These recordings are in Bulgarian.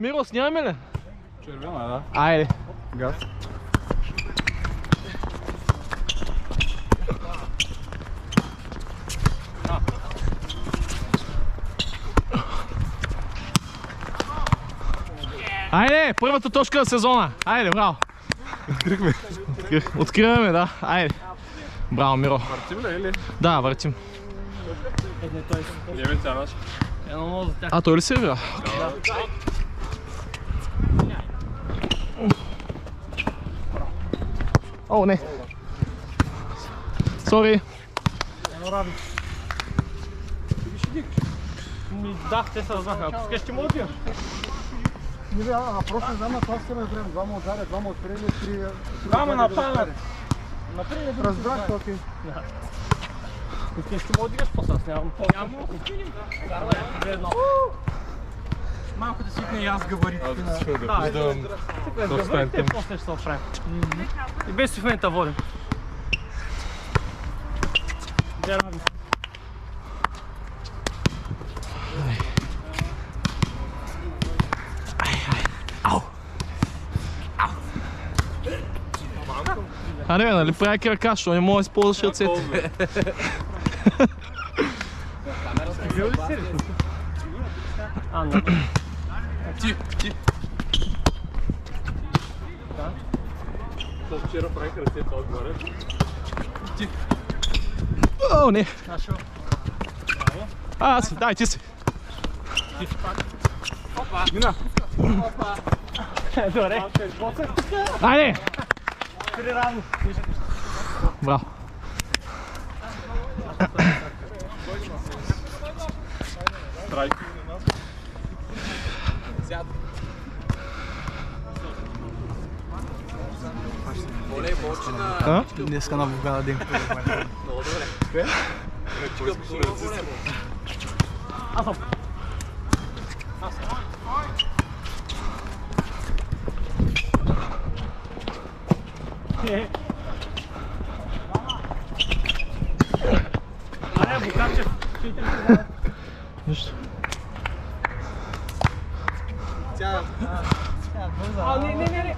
Миро, снимаме ли? Червена, да. Айде. Газ. Айде, първата точка на сезона. Айде, браво. Открихме. Откриваме, да. Айде. Браво, Миро. Въртим ли или? Да, въртим. Левин цараш. А, той ли сервира? О, не. Сори. Да, те се разнаха. Ако искаш, ще му отиваш. Не бе, просто не знам на това сте разберем. Двама отзаде, двама отпрели, три... Двама нападат. Напред, Разбрах, окей. искаш, ще му отиваш по-със. Нямам. Малко да свикне и аз габаритите. Виждам. Габаритите после ще се оправим. И без в момента водим. А не, нали прави крака, защото не мога да използваш ръцете. Ти. То вчера правих ръцете отгоре. Ти. О, не. Аз, дай ти си. Мина. Добре. Айде. Три равно. Браво. Страйк. А? Днеска на Богана ден. Много добре. Аре, Букарчев. Нищо. Не.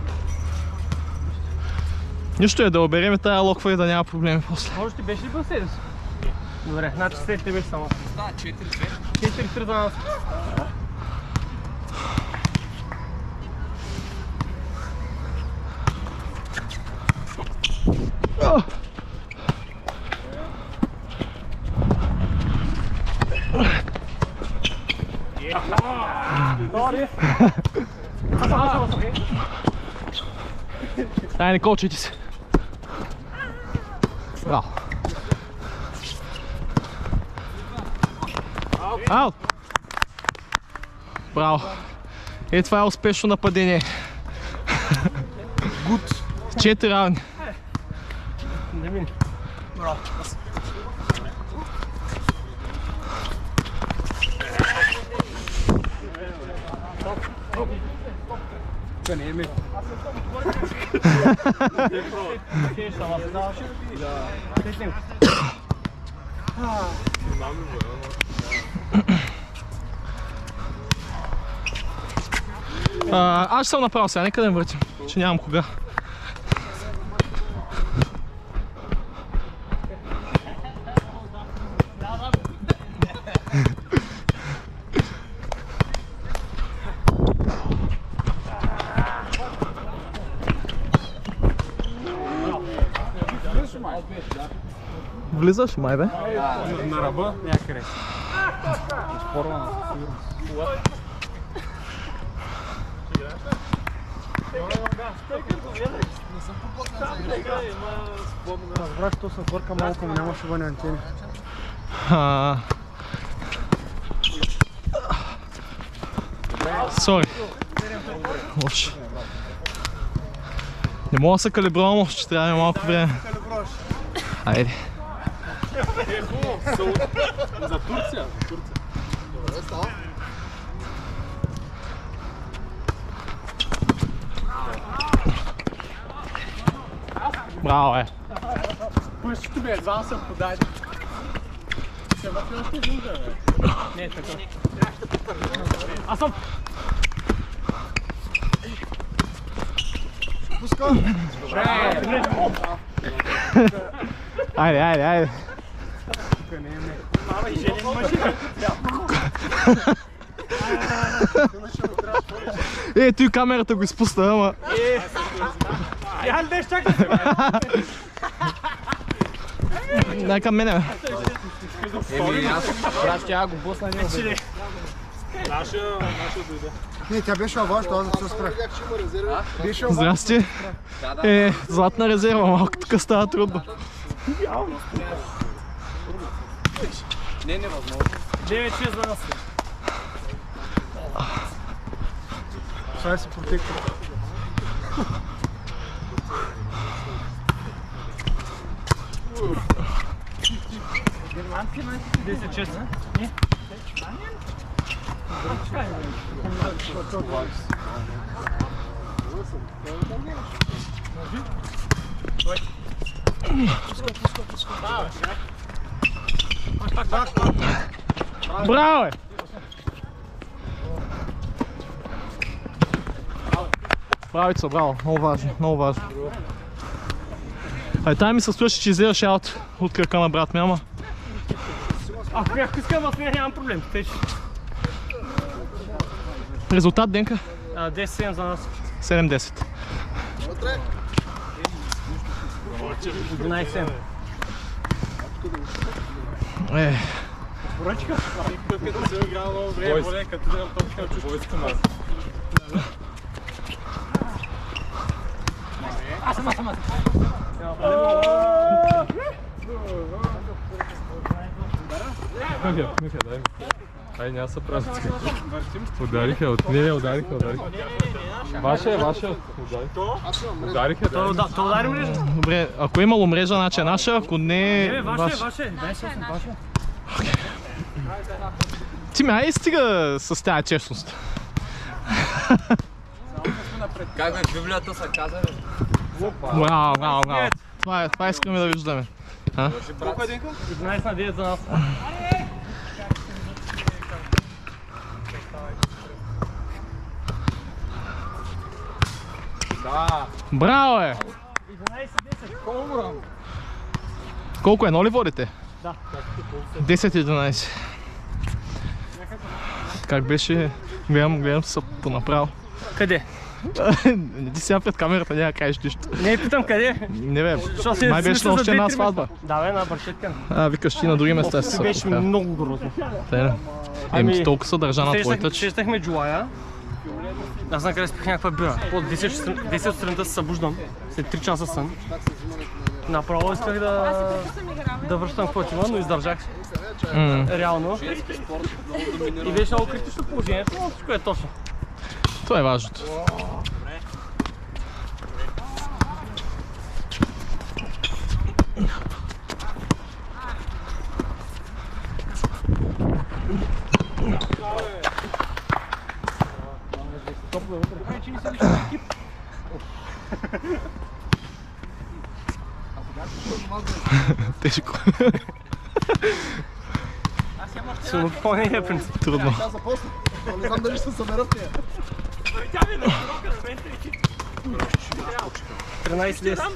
Нищо е да обереме тая локва и да няма проблеми после. Може ти беше ли бил седес? Добре, значи след те беше само. Да, 4-2. 4-3 за нас. Дай, не колчайте се. Браво. Аут! Браво. Е, това е успешно нападение. Гуд. 4 равни. Не мини. Браво. Това не е ми. Аз ще съм направил сега, нека да им въртим, че нямам кога. Влизаш май бе? На ръба някъде. Спорвана. Разбрах, че то се бърка малко, но нямаше въни антени. Сори. Лош. Не мога да се калибрувам, ще трябва да има малко време. Айде. За Турция. Браво, е. Пъщото бе, едва съм подаде. Ще въпи още един да бе. Не е така. Аз съм. Айде, айде, айде. Той камерата го изпусна, ама... Хайде, чакай се! Дай към мене, бе. Брат, ще го босна не обиде. Не, тя беше във вашето, аз да се спрях. Беше във Здрасти. Златна резерва, малко тук става трудно. Не, невъзможно. 9-6 за нас. Шай се протеква. Германци, 10-6. Не? Браво, бе! Бравица, браво, много важно, много важно. Тай ми се случи, че излезаш аут от крака на брат ми, ама... Ако искам, аз нямам проблем. Резултат, Денка? 10-7 за нас. 7-10. 11-7. Поръчка? Като съм играл много време, волен, като дадам топка, чувствам нас. Аз. Миха, дай ми. Ай, няма се прави. Удариха, удариха. Ваше. Удариха. То удари мрежа? Добре, ако е имало мрежа, значи е наша, ако не е... Ваше. Ти ме, ай стига с тази честност. Как бе, в Библията са казали? Браво. Това искаме да виждаме. Колко е Денко? 11-9 за нас. Да. Браво, е! 11-10. Колко е, ли водите? Да. 10-11. Как беше? Гледам се понаправо. Къде? Не ти сега пред камерата, няма да кажеш нищо. Не питам къде. Не бе, май беше на още една сватба. Да бе, на Бършетка. Викаш ти на други места си. Беше много грозно. Еми, толкова се държа на твоята, че... Сещахме Джулая. Аз на къде спих някаква бира. От 10 от сутринта се събуждам, след 3 часа сън. Направо исках да връщам каквото има, но издържах се. Реално. И беше много критично положението, но всичко е точно. Това е важното. Тежко. Силно попълнение, принцип. Трудно. Не знам дали ще се съберат нея. 13-10.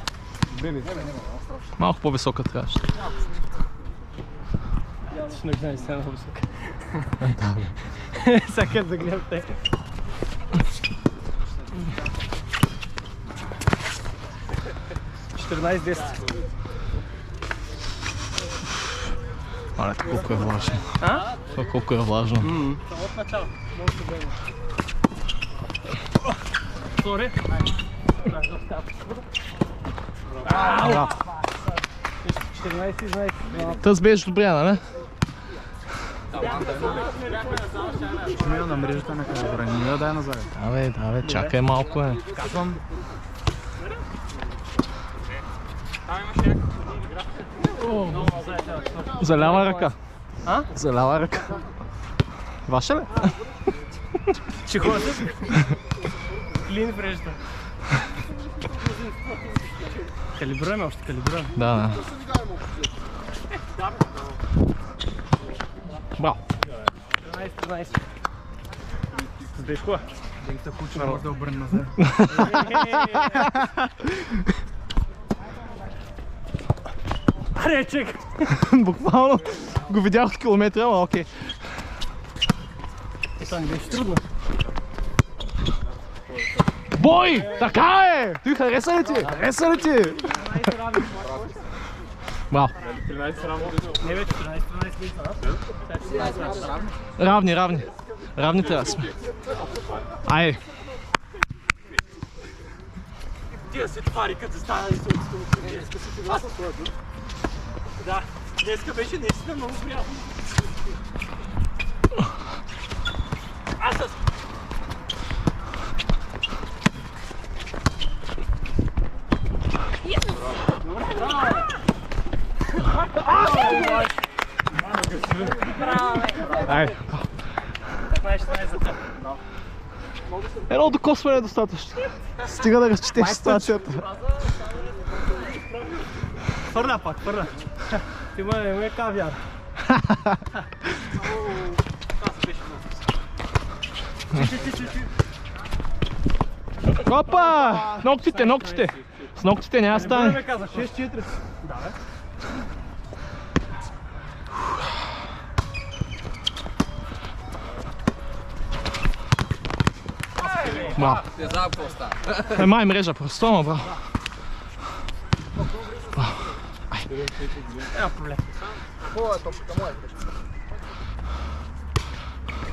Малко по-висока трябваше. Точно 11 много висока. Сега да гледам те. Мале, колко е влажно. А? Това колко е влажно. От начало. Сори. Браво. 14-11. Тъс беше добрия, нали? Мина на мрежата на камера, не я дай назад. Да бе, чакай малко, бе. Казвам. За лява ръка. А? За лява ръка. Ваша ли? Чихота. Клин в мрежата. Калибруваме още, калибруваме. Да. Браво. 13-13. Сбежкова. Денката куче може да обърне назад. Аре, чек! Буквално го видях от километра, ама окей. Това не беше трудно. Бой! Така е! Той хареса ли ти? Хареса ли ти? Браво. 13 рамо. Не вече 13 Равни. Равни трябва да сме. Айде. Тия се твари, като стана и се отстъпи. Да, днеска беше наистина много приятно. Айде. Едно докосване е достатъчно. Стига да разчетеш ситуацията. Фърля пак. Ти ме е кавиар. Опа! Ногтите! С ногтите няма да стане. Ме каза 6-4. Да, бе. Браво. Май мрежа просто, ама браво. Няма проблем. Хубава е топката, моя.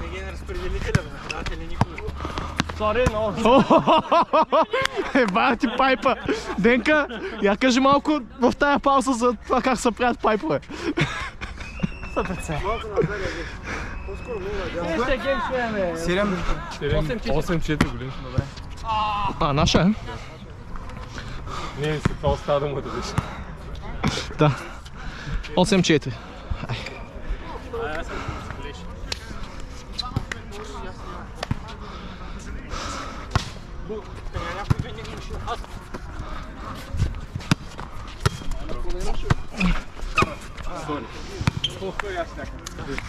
Не ги не разпределителя, бе. Дате ли никога? Сори, но... Еба ти пайпа. Денка, я кажи малко в тая пауза за това как се правят пайпове. Супер се. Ще гейм ще е, 8-4 години. Добре. А, наша е? Не, след това остава да му да беше. Да. 8-4.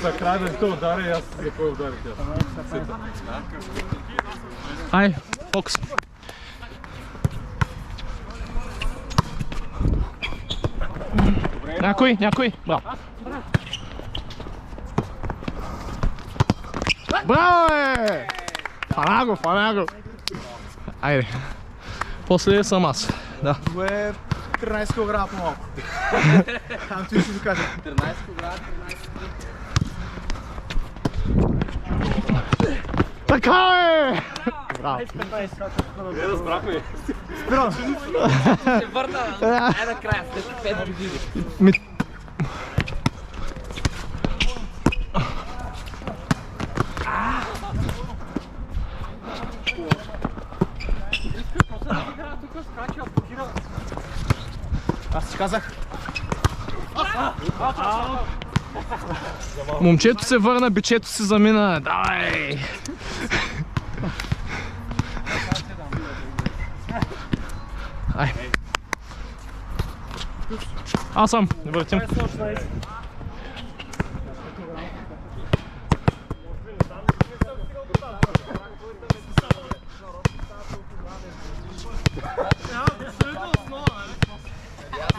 За край да те удари, аз за кой удари тя. Ай, фокус. Някой. Браво. Браво, бе! Фана го. Айде. После съм аз. Да. Това е 13 кг по-малко. Там ти ще ви кажа. 13 кг, 13 кг. Така е! Браво. Не разбрахме. Се върна накрая след 5 години. Аз ти казах. Момчето се върна, бичето си замина. Давай! Ай. Аз съм. Не въртим.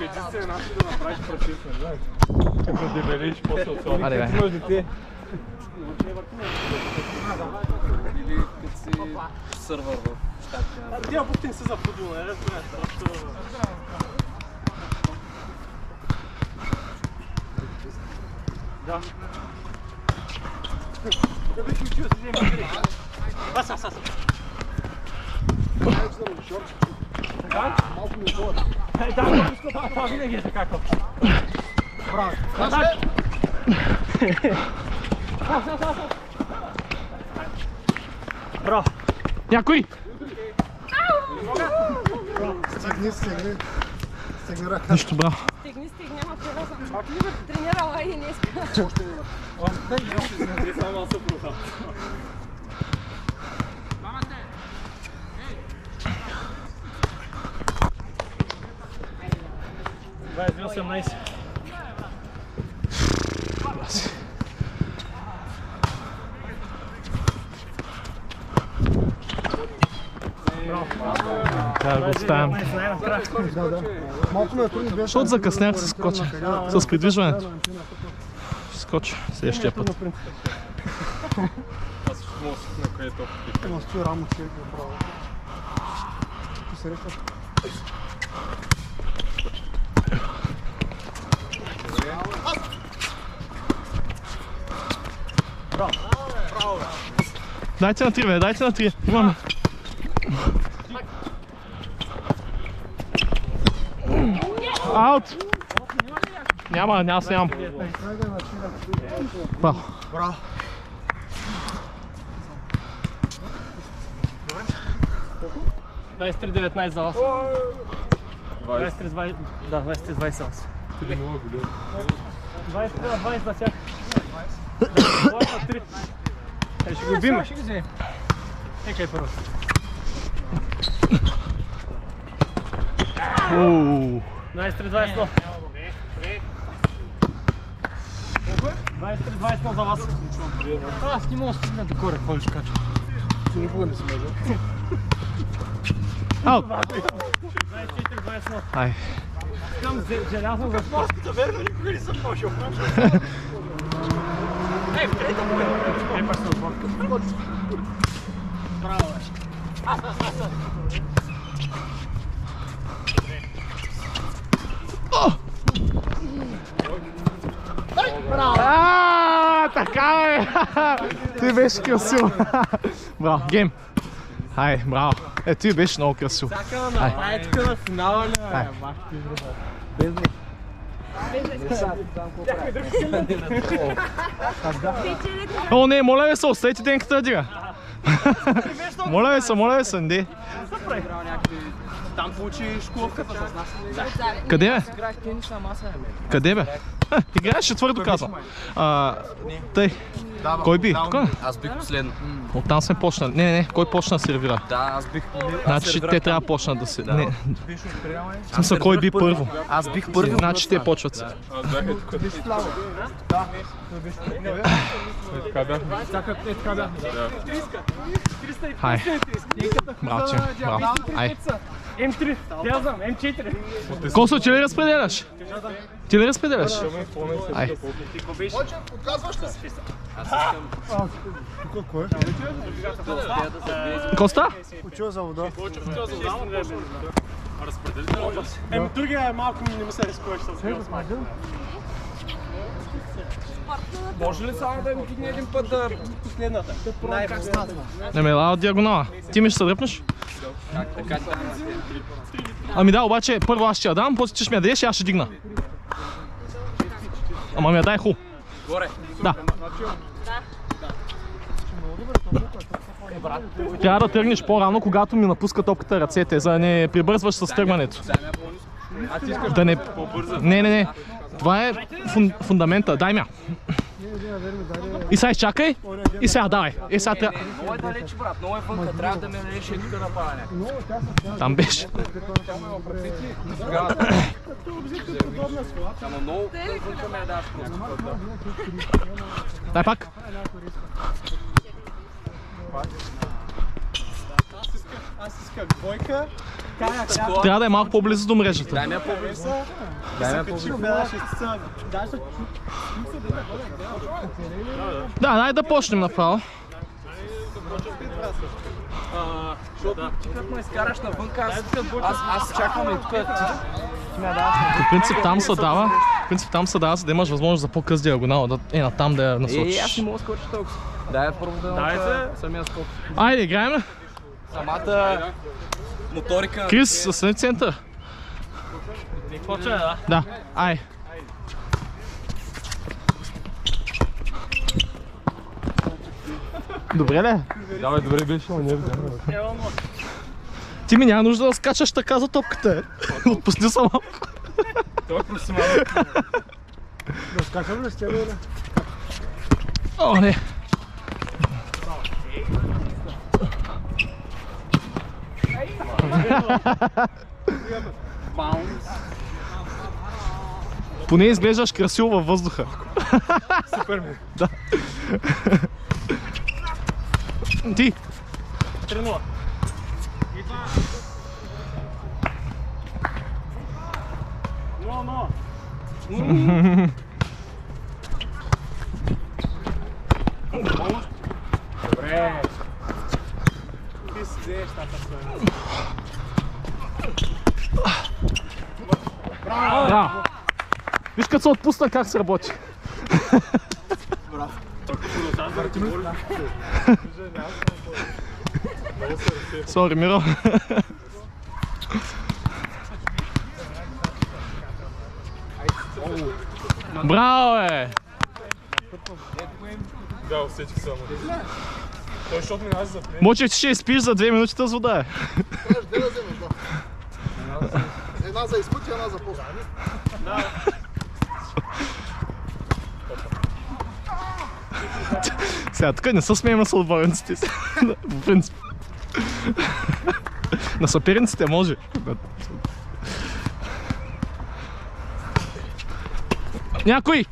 Единствен начин да направиш прочистване, знаеш? Да дебелиш после от това. Аре, бе. Може ти. Или като си сървър в щатите. Тия бухтин се запудил, не разбираш, просто... Да. Да бих учил да вземе гри. Аз. Да? Малко ми отдолу. Да, това винаги е така. Браво. Браво. Някой! Стегни ръка. Нищо, браво. Стигни, ама вчера съм тренирала и днеска. Само аз съм продал. 18. Трябва да го оставям. Защото закъснях с скоча. С придвижването. Ще скоча следващия път. Аз ще мога да си на къде топките. Дайте на 3, бе, дайте на 3. Имаме. Аут! Няма, аз нямам. Браво. Браво. Да, 23-19 за вас. 23-20, да, 23-20 за вас. 23-20 за тях. Да, 3. Ще го убиме. Нека е първо. Ооо. 23-20. 23-20 за вас. Аз не мога да стигна до горе, какво ли ще кача. Аут! 24-20. Ай. Искам желязно за спорската верна, никога не съм почел. Ей, в трета му е! Ей, пак се отборка. Браво, бе. Така е! Ти беше красиво. Браво, гейм. Ай, браво. Ти беше много красиво. Това е тук на финала, не? О, не, моля ви се, оставете денката да дига. Моля ви се, не. Там получи школовката с нас. Къде бе? Играеш тенис на маса, бе. Къде бе? Играеш четвърто казвам. Тъй. Кой би? Аз бих последно. Оттам сме почнали. Не, кой почна да сервира? Да, аз бих Значи те трябва да почнат да се... Не. В смисъл, кой би първо? Аз бих първи. Значи те почват се. Аз бях е тук. Така бяхме. Хай. Браво, че. Браво. Ай. М3, я знам, М4. Косо, ти ли разпределяш? Ти ли разпределяш? Ай. Коста? Учил за вода. Другия е малко не му се рискуваш с него. Може ли само да ми кикне един път да... Последната. Не ме лава от диагонала. Ти ми ще се дръпнеш? Ами да, обаче първо аз ще я дам, после ти ще ми я дадеш и аз ще дигна. Ама ми я дай ху. Горе. Да. Трябва да тръгнеш по-рано, когато ми напуска топката ръцете, за да не прибързваш с тръгването. Да не... Не. Това е фундамента. Дай ми. И сега изчакай. И сега давай. И сега трябва... Много е далеч, брат. Много е вънка. Трябва да ме дадеш и тук да пада някакъв. Там беше. Ама много вънка ме даш. Дай пак. Аз исках двойка. Трябва да е малко по-близо до мрежата. Дай ме по-близо. Да, дай да почнем направо. Как ме изкараш навънка, аз чакам и тук. По принцип там се дава, за да имаш възможност за по-къс диагонал, да е натам да я насочиш. Аз не мога да скоча толкова. Дай първо да направя самия скок. Айде, играем ли? Самата моторика. Крис, съсъни център. Почва, да? Да, ай. Добре ли? Давай, добре беше, но не взема. Ти ми няма нужда да скачаш така за топката. Отпусни се малко. Това е професионално. Да скачам ли с тебе, бе? О, не. Поне изглеждаш красиво във въздуха. Супер ми. Да. Ти. 3-0. Добре. Ти си взеш тата своя. Браво! Виж като се отпусна как се работи. Сори, Миро. Браво, бе! Да, усетих само. Той защото минаш зад мен. Мочев, че ще изпиш за 2 минути с вода, е. Кажеш, де да вземеш, да. Една за изпът и една за пост. Сега, тук не се смеем на съотборниците си. В принцип. На съперниците може. Някой!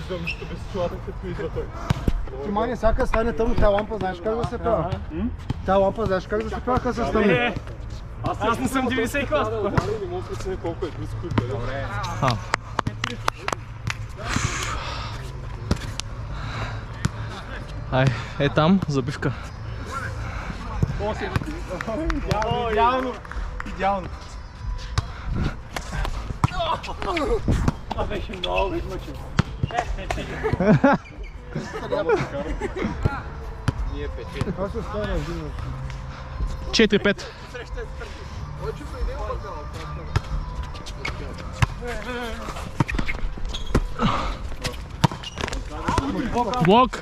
Виждам, че без чулата като идва той. Внимание, всяка стане тъмно, тя лампа знаеш как да се пява? Тя лампа знаеш как да се пява, като се стане? Аз не съм 90 клас. Не мога да преценя колко е близко и бъде. Добре. Ай, е там, забивка. Идеално! Идеално! Това беше много измъчен. Ние печели. Това се стане един. 4-5. Блок!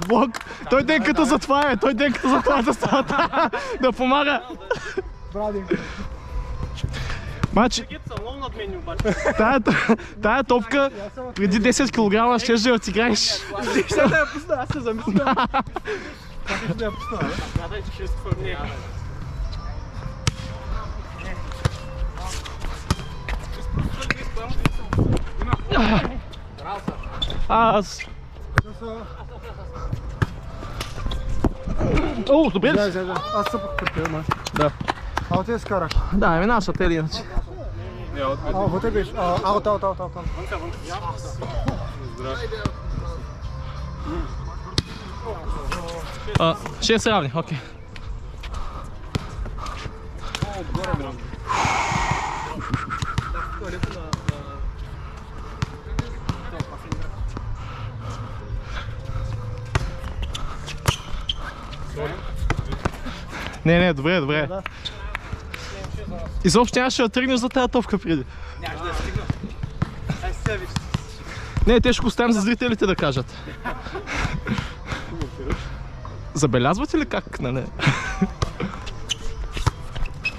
Той денката затваря, той денката затваря да става да помага. Мачи, Са много надменни обаче. тая топка преди 10 кг ще да отиграеш. Ще да я пусна, аз се замисля. Как да я пусна, бе? Гадай, че ще сформира. Аз. О, добре ли? Да. Аз съм пък при теб, май. Да. А от те скарах. Да, ами наша те ли иначе. А, вътре беше. Аут. Ще е равни, окей. Не, добре. Изобщо нямаше да тръгнеш за тази топка преди. Нямаше да я стигна. Ай, сега виж. Не, те ще го оставим за зрителите да кажат. Забелязвате ли как, нали?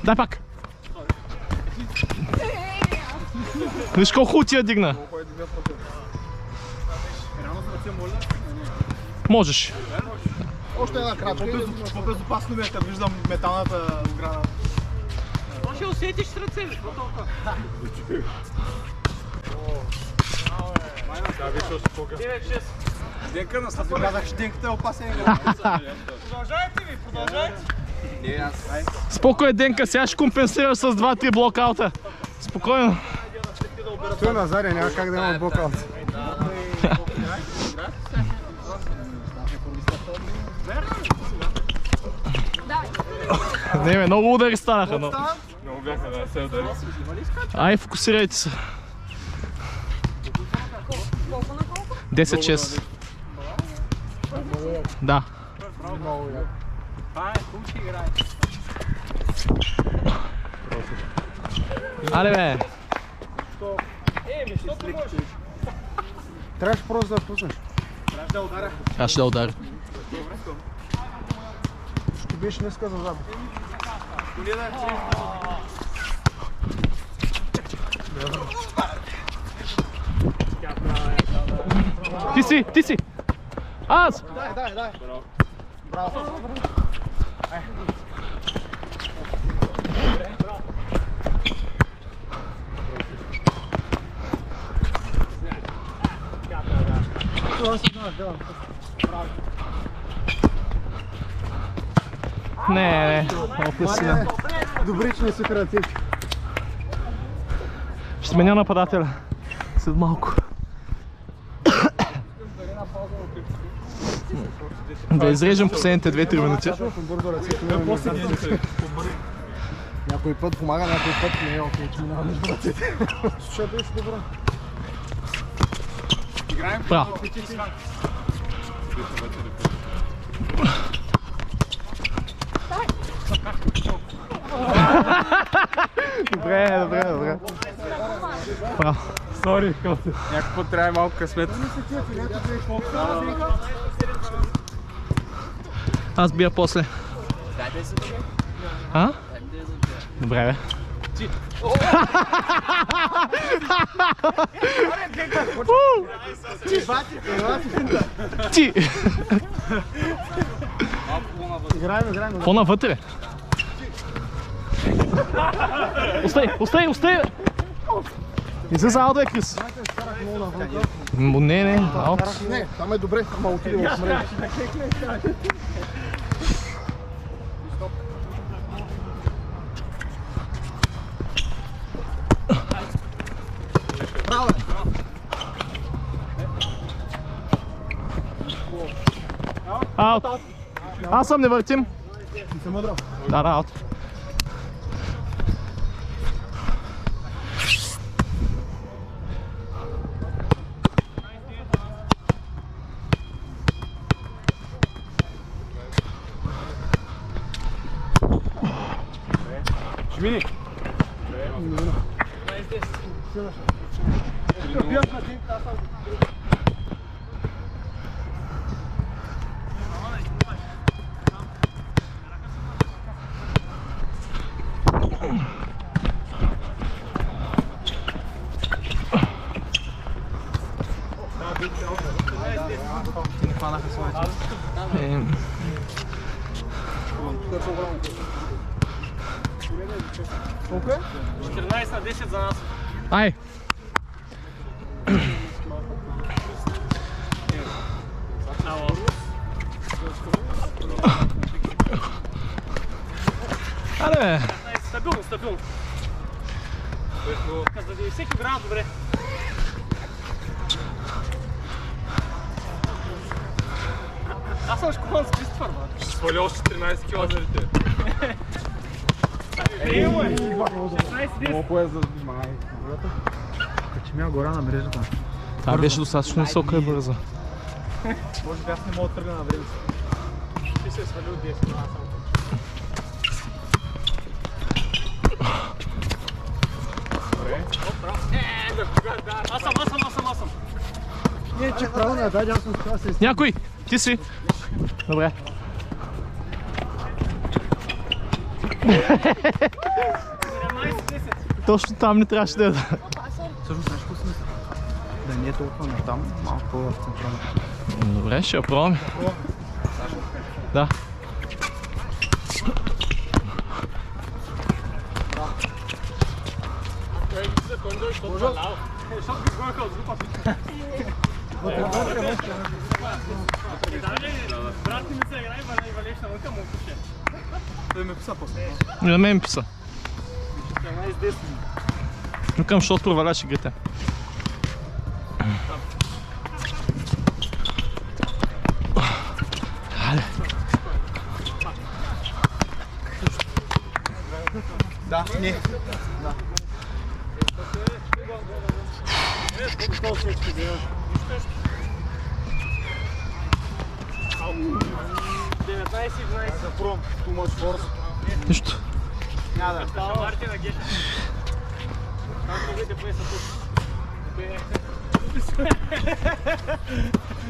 Дай пак! Виж колко хубаво ти я дигна. Можеш. Още една крачка. По-безопасно ми е, като виждам металната ограда. Ще усетиш с ръце, какво толкова? Да, виж още по-гъс. 9-6. Денка на след казах, че денката е опасен игра. Продължайте ви, продължайте. Спокой, Денка, сега ще компенсираш с 2-3 блокаута. Спокойно. Той на задя няма как да има блокаут. Не, много удари станаха, но... Много бяха, да, се удари. Ай, фокусирайте се. Колко на колко? 10-6. Да. Това е хубаво, че играе. Але бе. Защото можеш. Трябваше просто да пуснеш. Аз ще да ударя. Ще беше днеска за забав. Ти си! Аз! Дай. Браво. Не, опусна. Добре, че не си ръцете. Ще сменя нападателя. След малко. Да изрежем последните 2-3 минути. Бързо ръцете. Някой път помага, някой път не е окей, че минава между ръцете. Слушай, беше добро. Браво. Добре. Браво. Сори, Коте. Някой път трябва малко късмет. Аз бия после. А? Добре, бе. Ти! Играем. По-навътре. Остай! Излиза аут, бе, Крис. Не, аут. Не, там е добре, ама отиде в мрежа. Аут. Аз съм, не въртим. Съм мъдро. Да, аут. Жмини. Колко е? 14-10 за нас. Ай! Аре! Стабилно. За да всеки играе добре. Аз съм школан с Кристофър, брат. Ще сваля още 13 кила заради те. Колко е за май? Качемя гора на мрежата. Това беше достатъчно висока и бърза. Може би аз не мога да тръгна на време. Ти се е свалил 10, аз само. Аз съм. Не, че право не даде, аз съм с това се изтъпя. Някой! Ти си! Добре. Точно там не трябваше да е. Всъщност нещо си мисля. Да не е толкова на там, малко по-в централната. Добре, ще я пробваме. Да. Брат ми се играе, валеш навънка му пуше. Той ме писа после. И на мен ми писа. 14-10. Викам, защото проваляш игрите. Да, не. Да. 19-11. За пром, too much force. Нищо. Няма да. Става Мартина Геша. Как да видите плеса тук?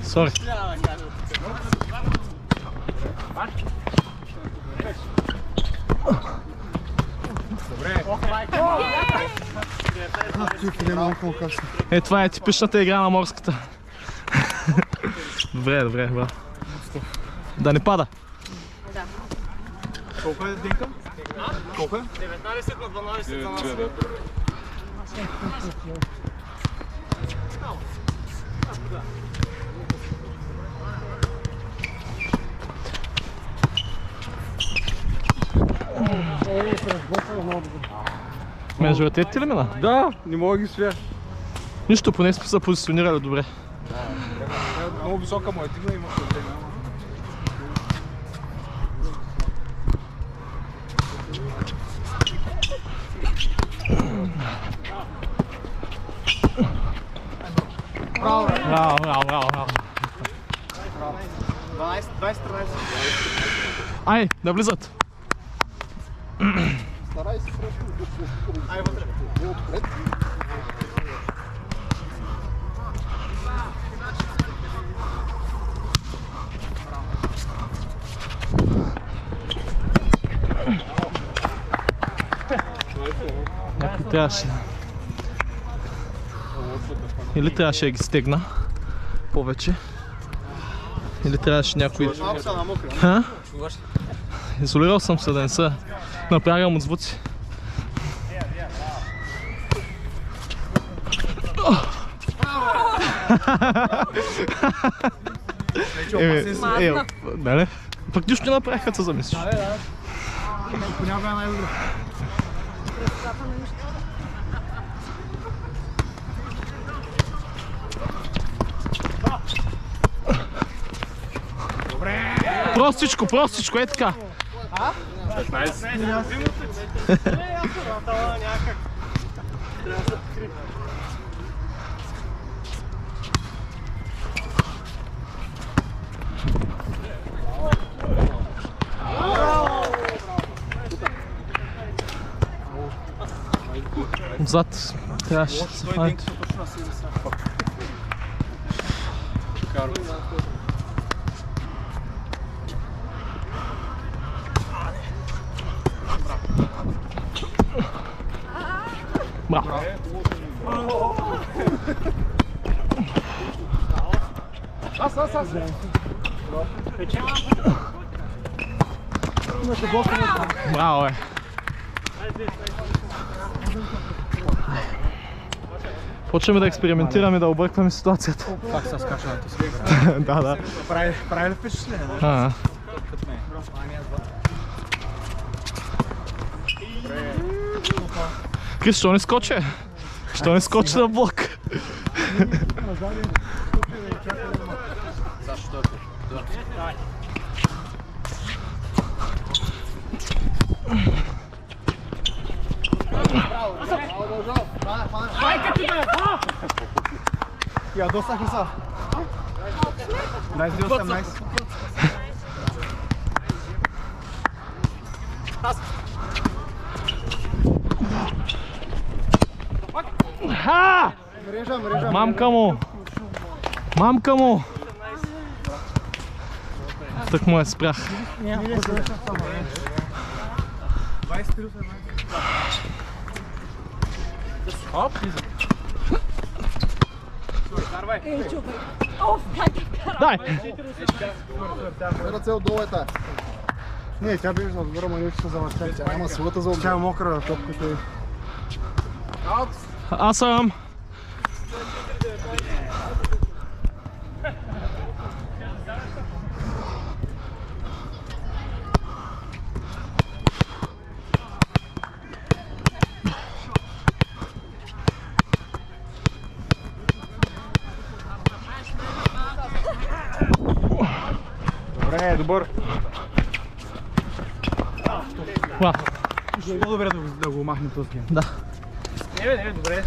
Сори. Няма да кажа. Ти не малко късно. Е, това е типичната игра на морската. Добре, браво. Да не пада. Колко е Денка? Колко е? 19 на 12 за нас. Между ръцете ли мина? Да, не мога да ги свия. Нищо, поне сме се позиционирали добре. Много висока му е дигна и му се оттегна. Браво, браво, браво, браво. 12-13. Ай, да влизат. Старай се просто. Ай, вътре. Отпред. Някой трябваше. Или трябваше да ги стегна повече. Или трябваше някой... Малко са намокри. Ха? Изолирал съм се да не са напрягам от звуци. Дали? Пък нищо не направих, като се замислиш. Понякога е най-добре. Простичко, простичко, е така. 15. Отзад трябваше да се хванете. Браво. Браво, бе. Почваме да експериментираме, да объркваме ситуацията. Пак са скачането си. Да, да. Прави ли впечатление? Крис, що не скочи? Що не скочи на блок? Ja, dostach mi sa. Nice, dostam, nice. Ха! Мрежа. Мамка му! Мамка му! Так му е спрях. Дай! Ръце отдолу е тая. Не, тя беше отгоре, ма не ще се завъртя. Тя няма силата за отдолу. Тя е мокра топката и... Аз съм! Добре, добър. По-добре да го махнем този гейм. Да. Не, добре.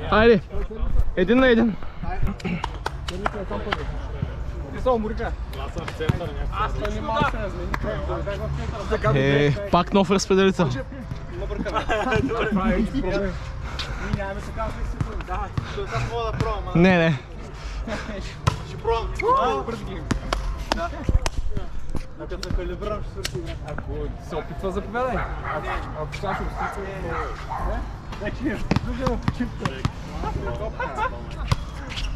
Хайде! Един на един. Пак нов разпределител. Не. Ще пробвам. Бърз гейм. Като се калибрирам, ще свърши. Ако се опитва, заповядай. Ако ще се опитва, Вече другия му почивка.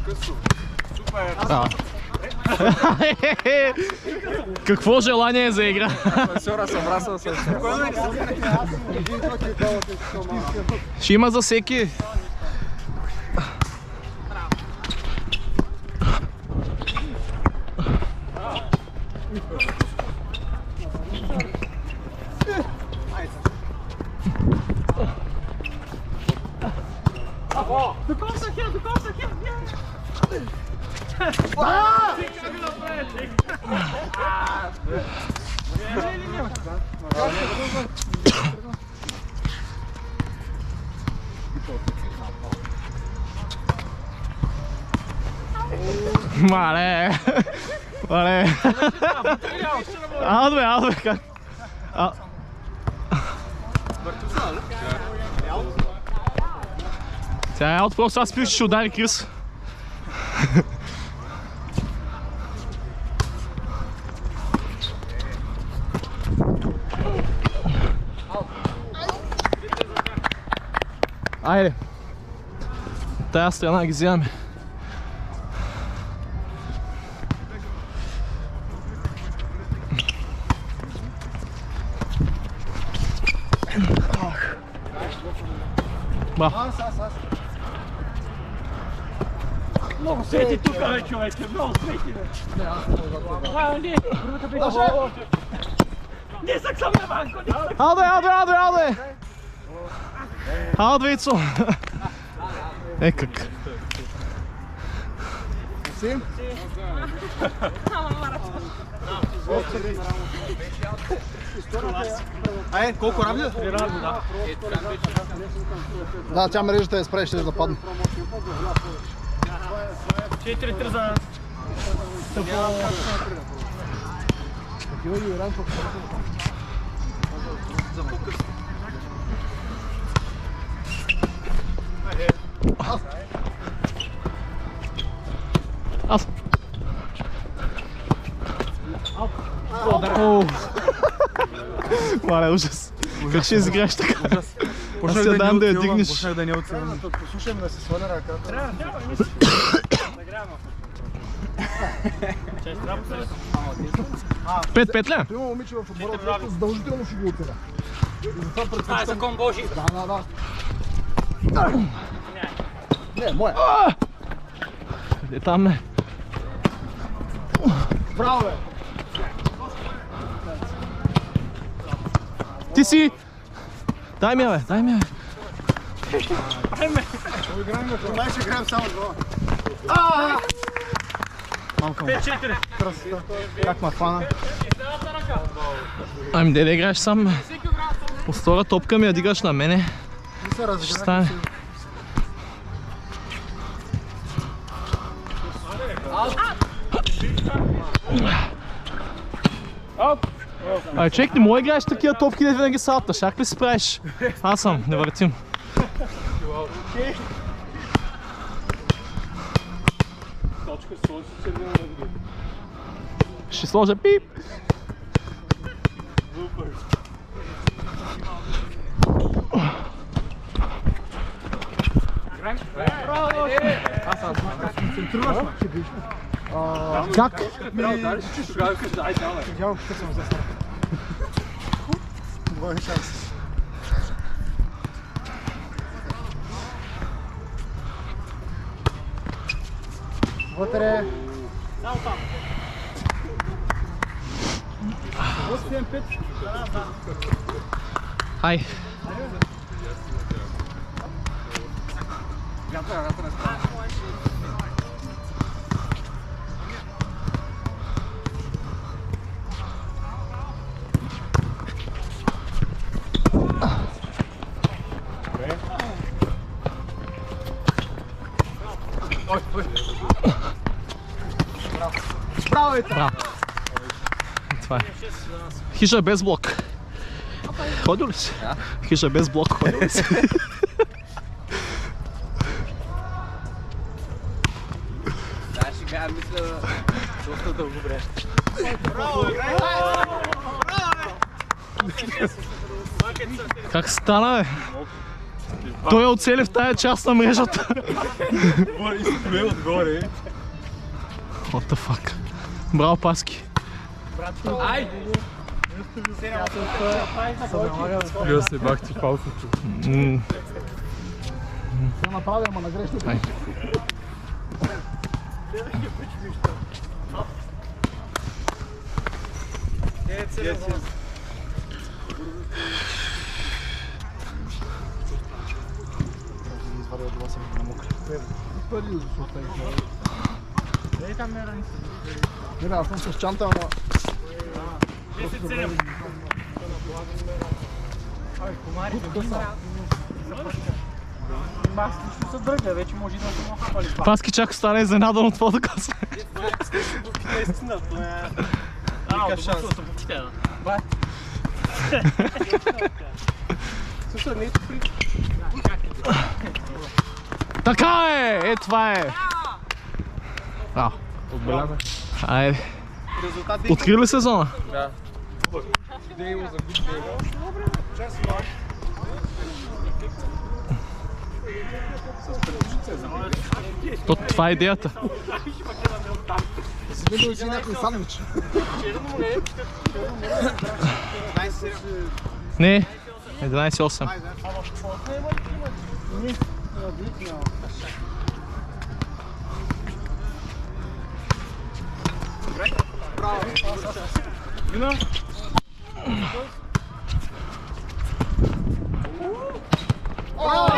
късо. Супер. Какво желание за игра? Сора съм расъл с Ще има за всеки. Мале! Мале! Аут бе, как? Тя е аут, просто аз пише, ще удари Крис. Айде! Тая страна ги вземаме. Много свети тук, бе, човече, много свети, бе. Не съксам на банко, не съксам. Алде! Алде, Ицо! Как? Сим? Ай, колко равни? 3 равни, да. Да, тя мрежата е спре, ще да падне. 4-3 за... Аз. Мале, ужас. Как ще изиграеш така? Аз ще дам да я дигнеш. Почнах да не оцелям. Послушай ме да се сваля ръката. Пет ля? Има момиче в отбора, което задължително ще го оцеля. Това е закон Божи. Да. Не, моя. Къде там е? Браво, бе! Ти си! Дай ми я, бе! Май ще играем само два. 5-4. Как ме хвана? Ами де да играеш сам, бе? По втора топка ми я дигаш на мене. Ще стане. Ай, човек, не мога да играеш такива топки, да винаги салта. Шак ли си правиш? Аз съм, невъртим. Ще сложа пип. Как? Двоен шанс. Вътре. Само там. Ай. Браво! Това е. Хижа без блок. Ходил ли си? Хижа без блок, ходил ли си? Да, сега мисля доста дълго време. Как стана, бе? Той я оцели в тая част на мрежата. Изстои отгоре. What the fuck? Браво, Паски. Ай! Вие се бах ти палкото. Ще направя, ама на грешно. Ай. Изваря от 8 на Пари защо тъй. Не да, аз съм с чанта, ама... 10-7. Абе, комари, Макс лично се дръгля, вече може да се махапали. Паски чак стане изненадан от твоята каса. Наистина, това е... Никакъв шанс. Слушай, не е при... Така е! Е, това е! Браво. Отбелязах. Айде. Открили ли сезона? Да. Това е идеята. Си си някой сандвич. Не, 11-8.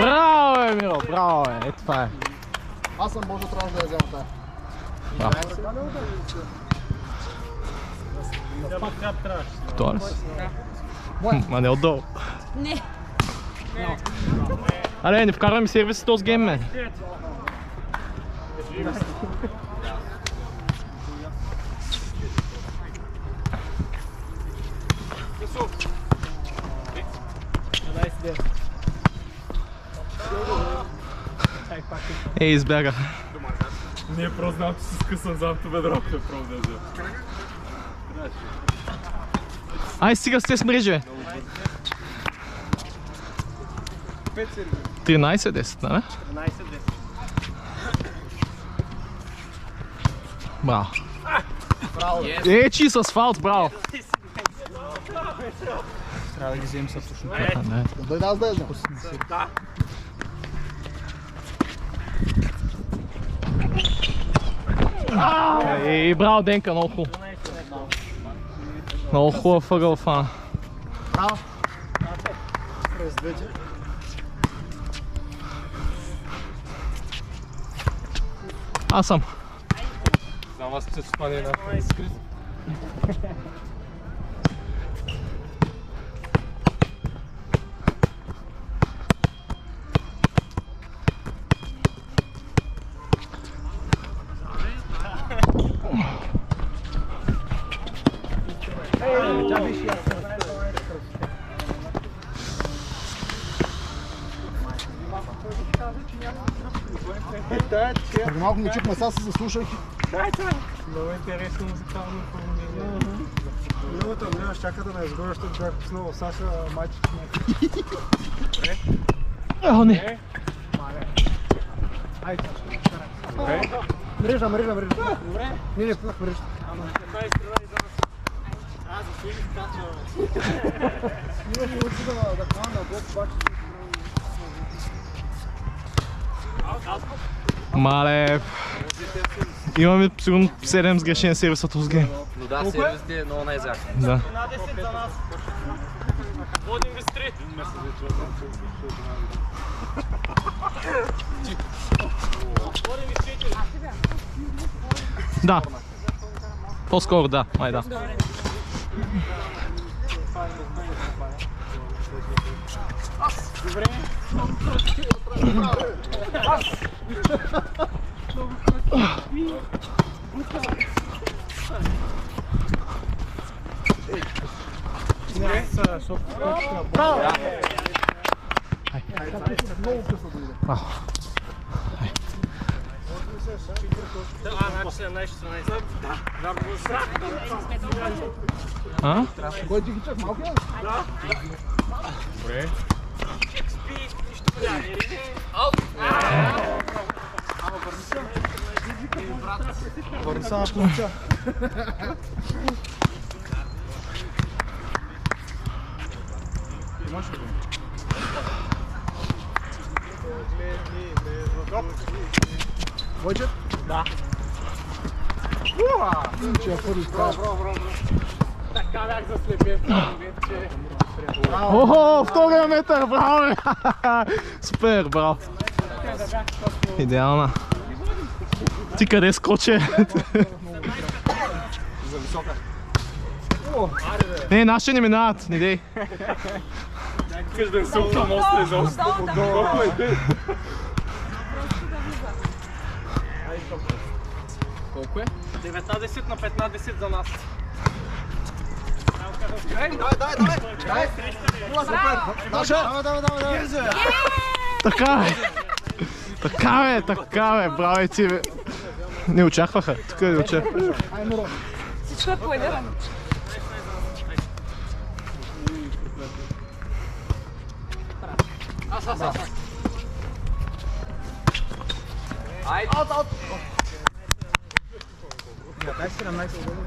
Браво е, Миро, браво е, това е. Аз съм Божо, трябваше да я взема тая. Това ли си? Ма не отдолу. Не. Аре, не вкарвай ми сервиси този гейм, мен. Ей, избяга. Не, просто знам, че си скъсан задното бедро, ако е просто да взема. Ай, стига с тези мрежи, бе. 13-10, нали? 13-10. Браво. Е, чи с асфалт, браво. Трябва да ги вземем също. Дойде аз да я взема. Ей, браво, Денка, много хубаво. Много хубав ъгъл фана. Браво. През двете. Аз съм. Знам, аз се спане една. Преди малко не чухме, сега се заслушах. Много интересно музикално оформление. Миналата година чака да ме изгоря, защото бях пуснал в Саша майчето някакви. О, не. Айде. Мрежа. Добре. Не, пунах мрежа. Имаше лучи да хвана на блок, обаче. Мале. Имаме сигурно 7 сгрешени сервиса този гейм. Но да, сервисите е много най-зяк. Да. На 10 за нас. Водим ви с 3. Водим ви с 4. Да. По-скоро да, май да. Добре. А? Кой ти ги чак малко? Добре. Върни са на плъча. Имаш ли? Войчет? Да. Че първи справа. Така бях заслепен. Охо, втория метър, браво! Супер, браво. Идеална. Ти къде скоче? Не, наши не минават, не дей. Искаш да се опта моста изобщо. Колко е те? Колко е? 19 на 15 за нас. Така бе, браво ти бе. Не очакваха, тук не очакваха. Всичко е планирано.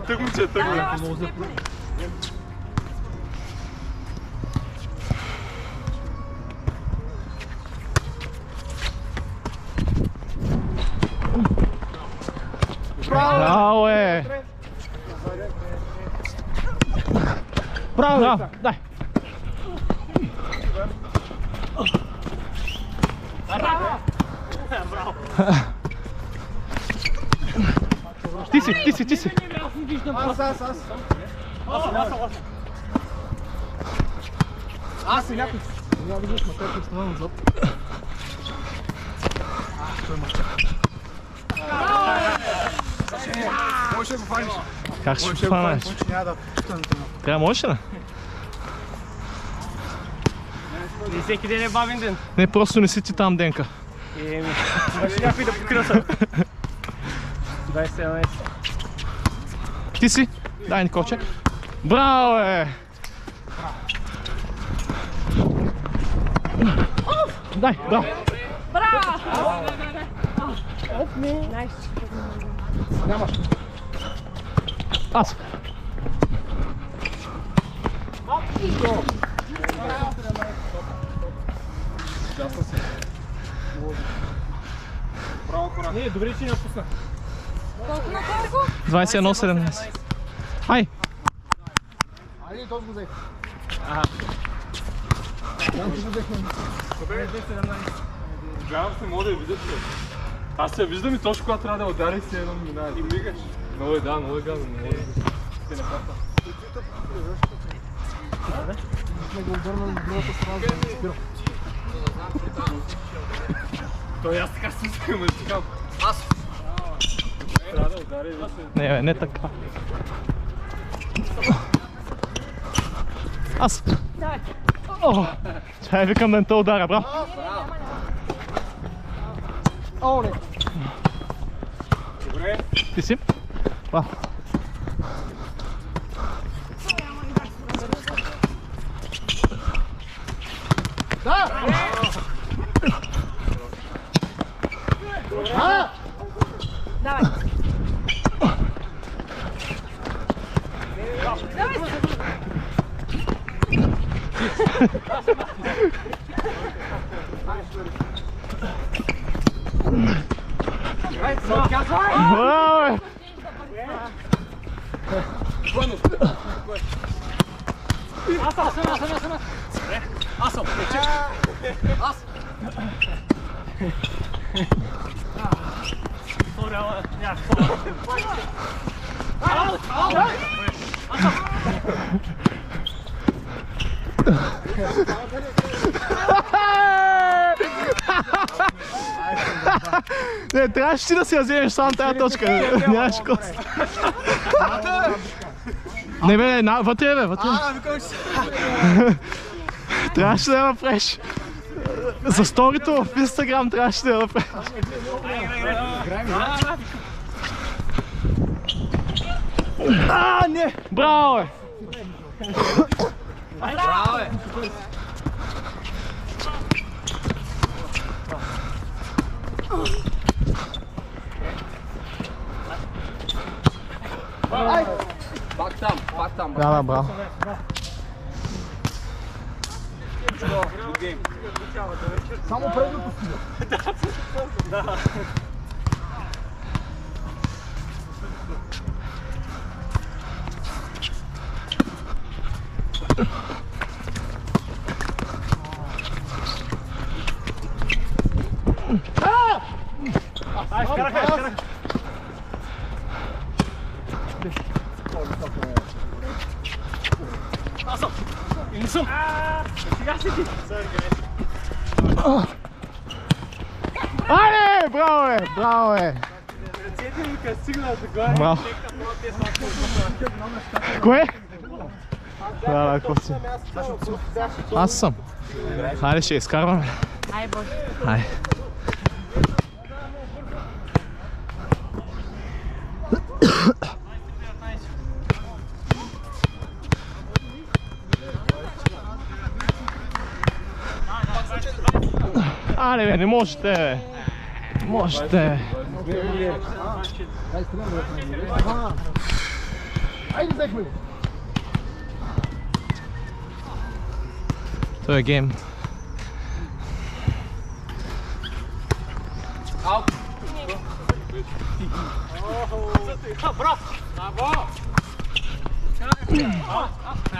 Тъгмиче, тъгмиче. Браво е! Браво! Дай! Ти си! Аз и някой. Няма виждаш макар останал отзад. Може да го фаниш. Как ще го фанеш? Трябва можеш ли? И всеки ден е бавен ден. Не, просто не си ти там, Денка. Имаше някой да покръса. 21. Ти си? Дай, Николче. Браво е! Дай, браво! Браво! Найс. Нямаш. Аз! Не, добре, че не напусна. Колко на колко? 21-17. Ай! Айде, този го взех. Гледам се, мога да я видя, че. Аз се я виждам и точно когато трябва да ударя си едно минае. И мигаш. Много е гадно, но не мога да видя. Сме го обърнали в другата страна, за да не спира. Той аз така се искам да чекам. Трябва да ударя и да се... Не, бе, не така. Аз! Давай. О! Чай, викам да не те ударя, браво! О, не. Добре. Ти си? Браво! Давай. Браво, бе! Не, трябваше ти да си я вземеш сам тази точка. Нямаш кост. Не бе, вътре бе, вътре. Трябваше да я направиш. За сторито в Инстаграм трябваше да я направиш. Не! Браво, бе! Браво е! Пак там. Да, браво. Само предното си. Айде, браво е, браво е. Браво. Кое? Да, какво си? Аз съм. Хайде, ще изкарваме. Ай, Боже. Хайде. Айде бе, не можете бе. Можете. Айде, взехме го! Той е гейм.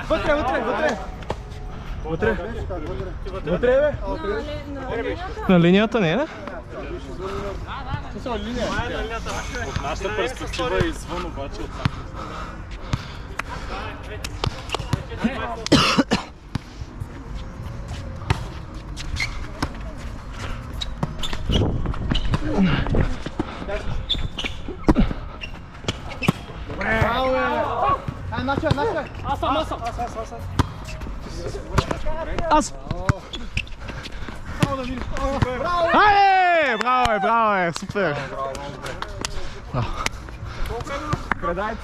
Вътре, вътре, вътре! Вътре? Вътре, бе? На линията не е, не? От нашата перспектива е извън, обаче от там. Браво, бе! Ай, начай, начай! Аз! Айде! Браво е, браво е, супер! Айде,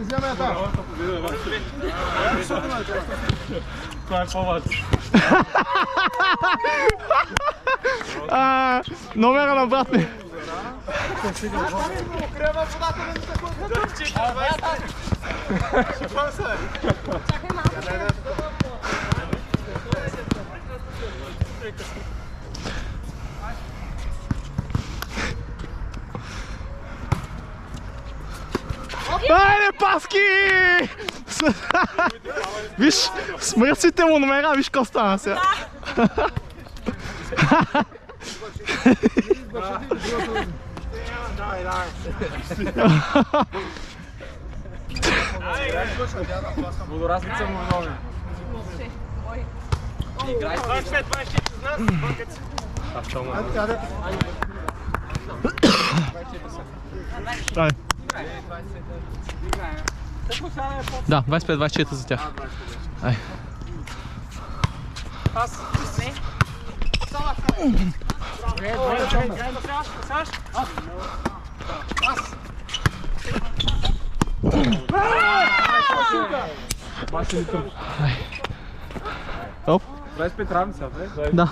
вземе я там! Това е по-вач. Номера на брат ми. Айде, паски! Виж, смърците му номера, виж какво стана сега. Водоразница му нови. Айде. Да, 25-24 за тях. Ай. Оп. 25 равница, бе? Да.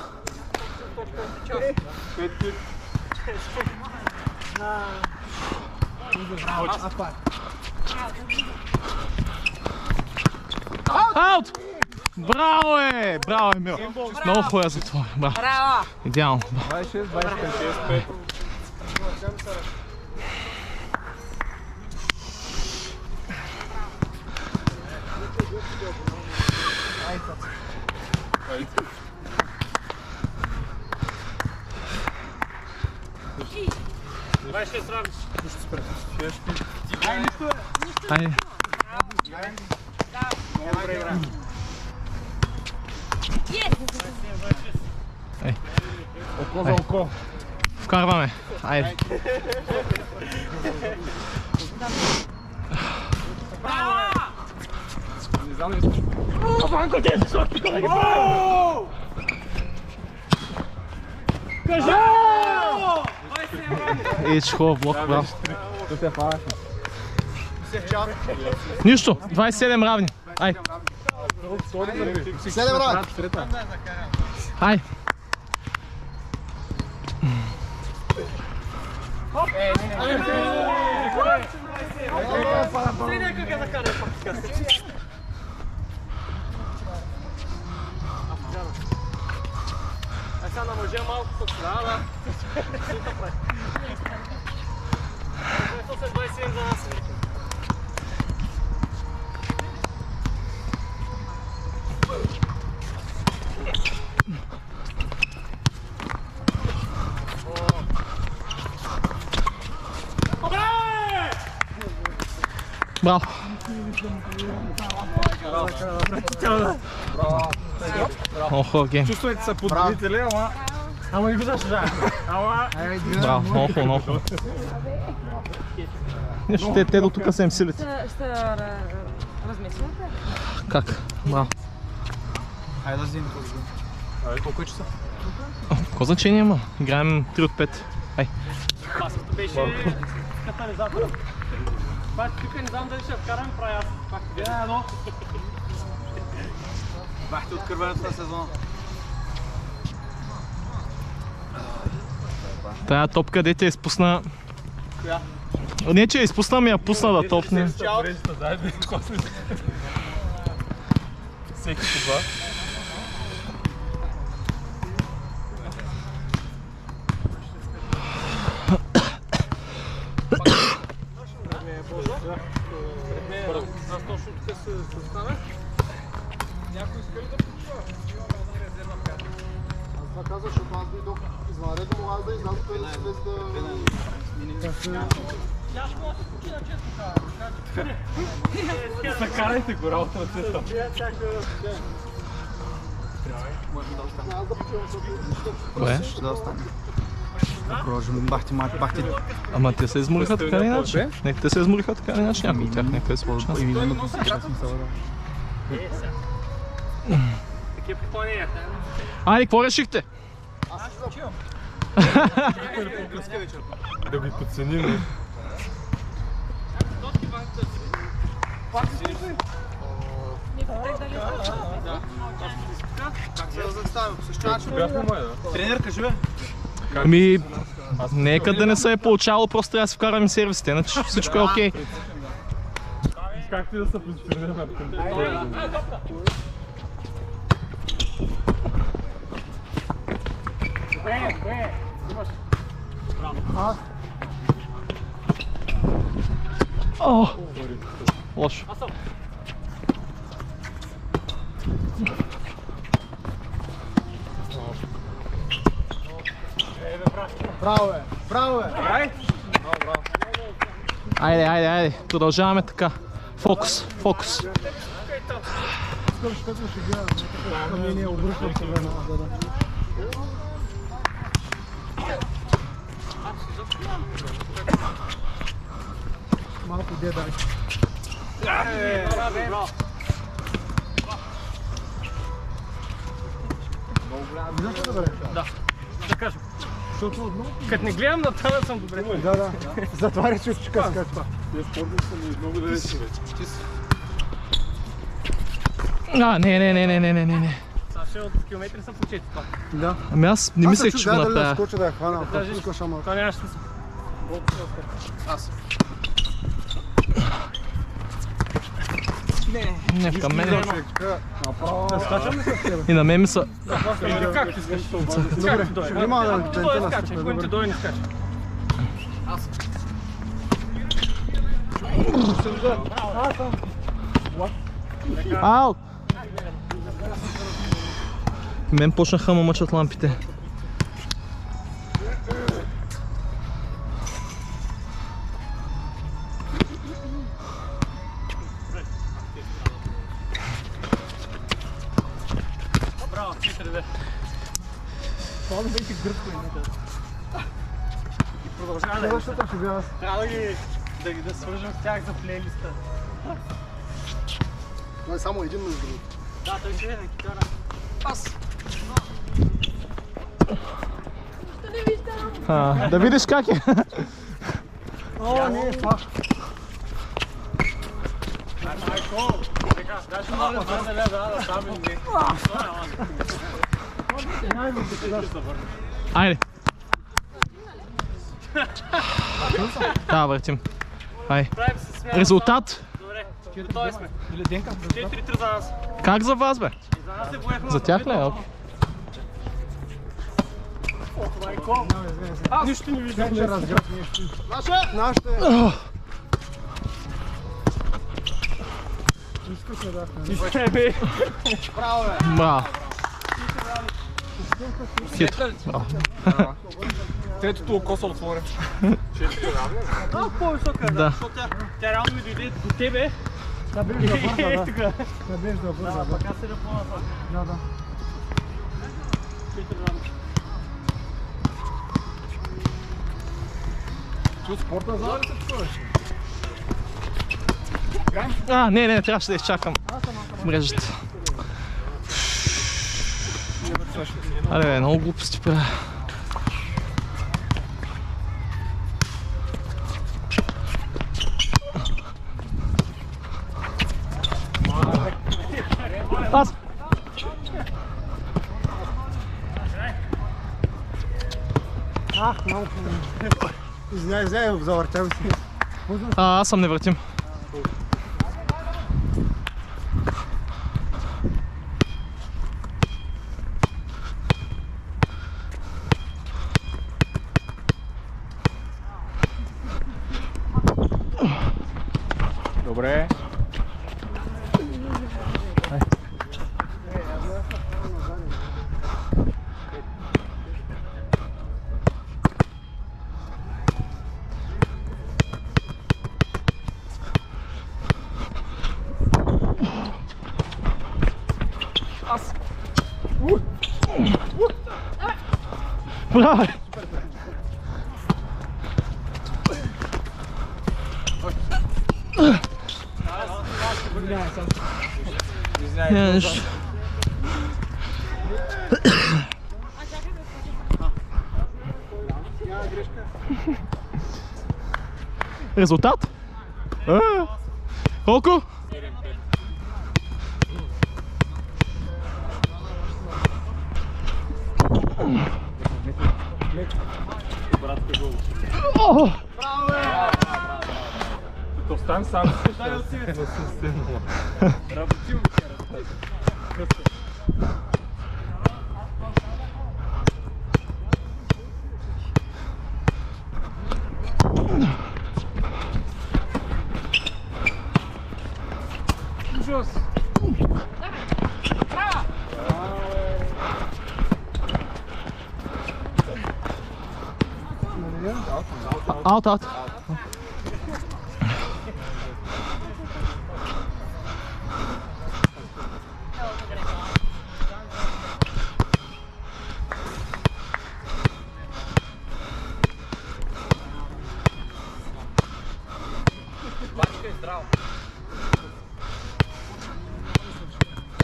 Аут! Браво е! Браво е, Мил! Много хубава за това. Браво! Идеално. 26-25. Айде. Око за око! Вкарваме. Айде. Ич, хубав блок, браво. Нищо, 27 равни. Ай. 7 равни! Ай. Сега на мъже малко са страна. 27 за нас. Браво. Охо, окей. Чувствайте се подбудители, ама... Ама не го заслужава. Ама... Браво, много хубаво, много хубаво. Нещо, те до тук са им силите. Ще размисляте? Как? Браво. Хайде да взимем този. Абе, колко е часа? Какво значение има? Играем 3 от 5. Ай. Пасата беше катализатора. Пак тук не знам дали ще вкарам, правя аз. Пак гледа едно. Бахте откриването на сезона. Тая топка, де те изпусна... Коя? Не, че я изпусна, ми я пусна да топне. Врежда заедно и после. Всеки по два. Аз точно тук се застанах. Някой иска ли да почува? Аз това казах, защото аз дойдох извънредно, аз да изляза, той да се влезе да... Закарайте го, работа на цвета. Аз да почувам, защото... Кое? Ще да остане. Продължим, бахти. Ама те се измориха така или иначе? Не, те се измориха така или иначе, някой от тях нека е свършна. Такива попълнения. Айде, какво решихте? Да ги подценим. Как се заставим? Също начин. Бяхме май, да? Тренер, кажи бе. Ами, нека да не се е получавало, просто трябва да си вкараме сервисите, иначе всичко е окей. Как ти да се позиционираме към този? О! Лошо. Браво е. Айде, продължаваме така. Фокус. Малко деда. Да кажем. Като не гледам на тана съм добре. Да. Затваря чувствичка скачва. Те спортни са ми много далече вече. Не. Саше от километри са почети това. Да. Ами аз не мислех, че го Да направя. скоча да я хвана, ако пускаш, ама... Това нямаше смисъл. Аз. Не, към мен. Да скачам ли с тебе? И на мен ми са... Или как ти скачи? Добре, ще внимава да Той на скача, стъпа, който добре. дойде не скача. Ау! Мен почнаха ма мъчат лампите. Браво, 4-2. Това да беше гръбко и нека. И продължава да Следващата ще бяга. трябва да свържем с тях за плейлиста. Но е само един между другото. Да, той ще е на китара. Ще не виждам. Да видиш как е. О, не, това. Така, даже не знам дали да сам или не. Айде. Да, въртим. Ай. Правим се смяна. Резултат? Добре, готови сме. 4-3 за нас. Как за вас, бе? За нас се бояхме. За тях ли е? Окей. Нищо не виждам. Вече разгръб нещо. Нашите! Изкусно бяхме. Браво. Хит. Браво. Третото око се отвори. Малко по-висока, Да. защото тя реално ми дойде до тебе. Наближда бърза, Е, да. така. Наближда бърза, да. Така се да по-назад. Да, да. Чу спортна зала ли се чуваш? Не, трябваше да изчакам мрежата. Абе, много глупости правя. Аз! Ах, малко. Извиняй, завъртям си. Аз съм невратим. Добре. Браво! Извинявай. Резултат? Колко? О! Остан сам си. Работил. Ужас. Аут. Бачка е здрава.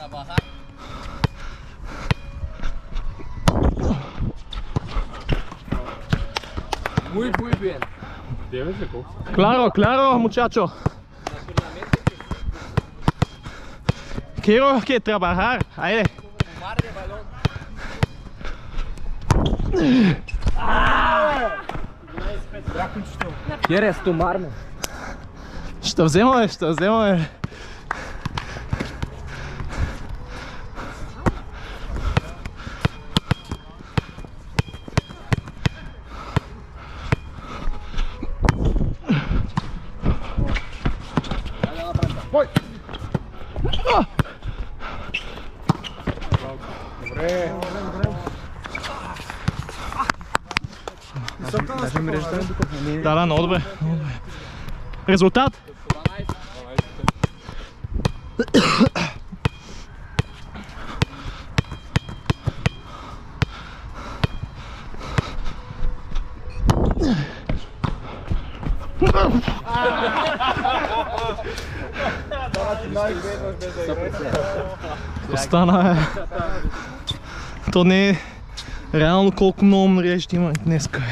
Да, Бахар. Muy bien. 9 ли колко? Claro, muchacho. Quiero que trabajar. Айде. Mar de balón. ¿Quieres tomarme? Ще взема, бе. Да, много добре. Резултат? Остана То не е реално колко много мрежи има днеска.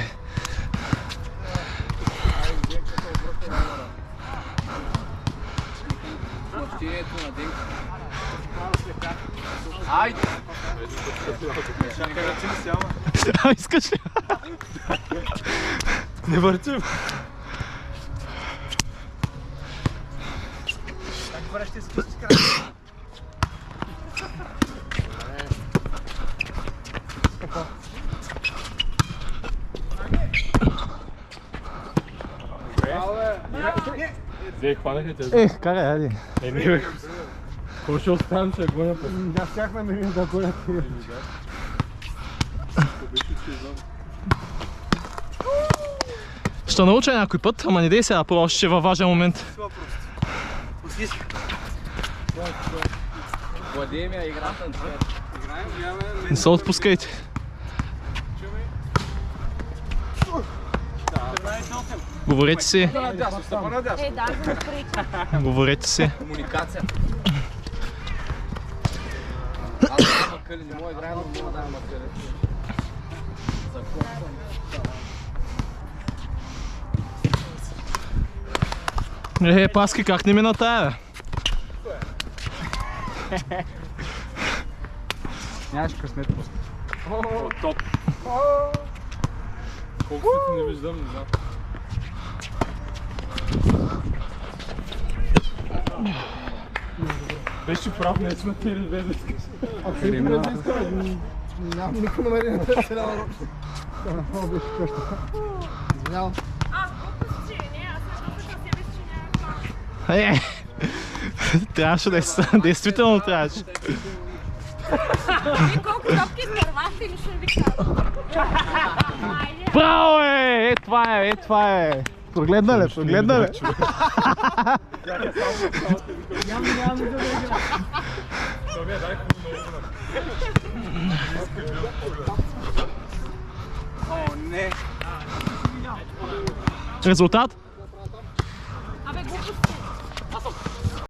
Съобщението на Денко. Айде! Искаш ли? Не въртим. Вие хванаха те. Карай, айде. Не, бе. Какво ще оставам, че го напъл? Да, щяхме да гонят. Ще науча някой път, ама не дей сега, просто ще е във важен момент. Владимир, играта на цвет. Не се отпускайте. Говорете си. Е, да, за напред. Говорете си. Комуникация. Аз няма къли, не мога играя, но мога да има къли. Паски, как не мина тая, бе? Нямаш късмет просто. Топ. Колко пъти не виждам, не знам. Беше прав, не сме те ли без да искаш. Нямам никакво намерение да се дава. Много беше къща. Извинявам. Трябваше да е, действително трябваше. Вие колко топки изтървахте или ще ви кажа? Браво, е! Това е! Прогледна ли? Резултат?